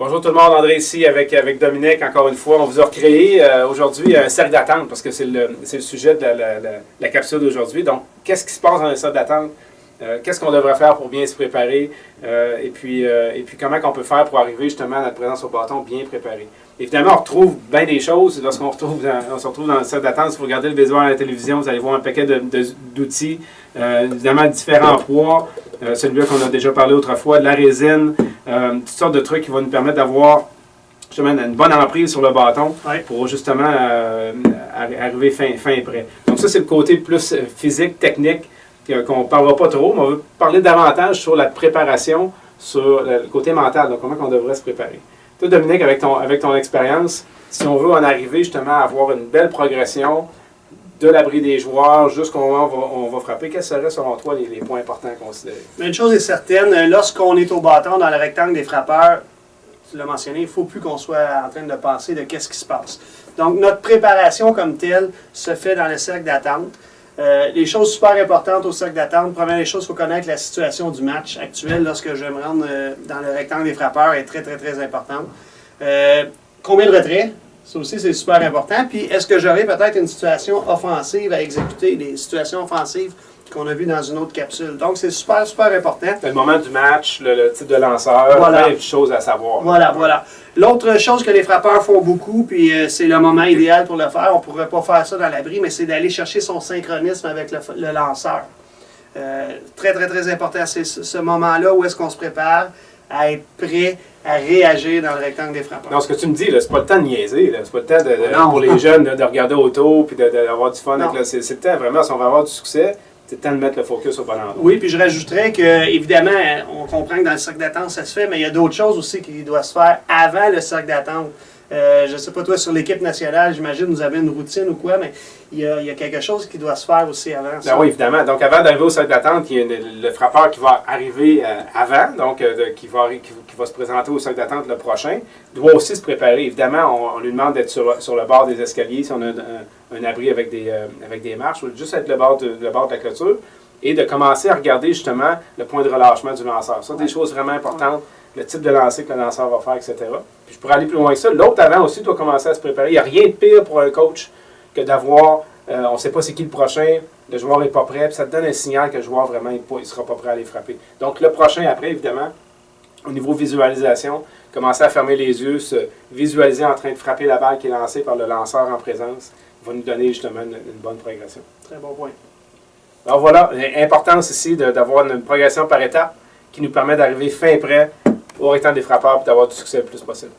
Bonjour tout le monde, André ici avec Dominique. Encore une fois, on vous a recréé aujourd'hui un cercle d'attente parce que c'est le sujet de la capsule d'aujourd'hui. Donc, qu'est-ce qui se passe dans un cercle d'attente? Qu'est-ce qu'on devrait faire pour bien se préparer? Et puis comment on peut faire pour arriver justement à notre présence au bâton bien préparé? Évidemment, on retrouve bien des choses lorsqu'on se retrouve dans le cercle d'attente. Si vous regardez le visuel à la télévision, vous allez voir un paquet d'outils, évidemment différents poids, celui-là qu'on a déjà parlé autrefois, de la résine, toutes sortes de trucs qui vont nous permettre d'avoir justement une bonne emprise sur le bâton pour justement arriver fin prêt. Donc ça, c'est le côté plus physique, technique, qu'on ne parlera pas trop, mais on veut parler davantage sur la préparation, sur le côté mental, donc comment on devrait se préparer. Toi, Dominique, avec ton expérience, si on veut en arriver justement à avoir une belle progression de l'abri des joueurs jusqu'au moment où on va frapper, quels seraient selon toi les points importants à considérer? Une chose est certaine, lorsqu'on est au bâton dans le rectangle des frappeurs, tu l'as mentionné, il ne faut plus qu'on soit en train de penser de qu'est-ce qui se passe. Donc, notre préparation comme telle se fait dans le cercle d'attente. Les choses super importantes au cercle d'attente, première des choses, il faut connaître la situation du match actuel lorsque je me rends dans le rectangle des frappeurs est très, très, très importante. Combien de retraits? Ça aussi, c'est super important. Puis, est-ce que j'aurai peut-être une situation offensive à exécuter, des situations offensives qu'on a vues dans une autre capsule. Donc, c'est super, super important. Le moment du match, le type de lanceur, plein de choses à savoir. Voilà. L'autre chose que les frappeurs font beaucoup, puis c'est le moment idéal pour le faire, on ne pourrait pas faire ça dans l'abri, mais c'est d'aller chercher son synchronisme avec le lanceur. Très, très, très important, c'est ce moment-là où est-ce qu'on se prépare à être prêt à réagir dans le rectangle des frappeurs. Non, ce que tu me dis, c'est pas le temps de niaiser. C'est pas le temps pour les jeunes de regarder autour et d'avoir du fun. C'est le temps vraiment, si on va avoir du succès, c'est le temps de mettre le focus au bon endroit. Oui, puis je rajouterais que, évidemment, on comprend que dans le cercle d'attente, ça se fait, mais il y a d'autres choses aussi qui doivent se faire avant le cercle d'attente. Je ne sais pas, toi, sur l'équipe nationale, j'imagine, vous avez une routine ou quoi, mais il y a quelque chose qui doit se faire aussi avant. Ben oui, évidemment. Donc, avant d'arriver au cercle d'attente, il y a le frappeur qui va arriver avant, donc qui va se présenter au cercle d'attente le prochain, doit aussi se préparer. Évidemment, on lui demande d'être sur le bord des escaliers, si on a un abri avec des marches, ou juste être le bord de la clôture, et de commencer à regarder justement le point de relâchement du lanceur. Ça, des choses vraiment importantes. Le type de lancer que le lanceur va faire, etc. Puis je pourrais aller plus loin que ça. L'autre avant aussi doit commencer à se préparer. Il n'y a rien de pire pour un coach que d'avoir, on ne sait pas c'est qui le prochain, le joueur n'est pas prêt, puis ça te donne un signal que le joueur vraiment il ne sera pas prêt à aller frapper. Donc le prochain après, évidemment, au niveau visualisation, commencer à fermer les yeux, se visualiser en train de frapper la balle qui est lancée par le lanceur en présence, va nous donner justement une bonne progression. Très bon point. Alors voilà, l'importance ici d'avoir une progression par étapes qui nous permet d'arriver fin prêt au rectangle des frappeurs et d'avoir du succès le plus possible.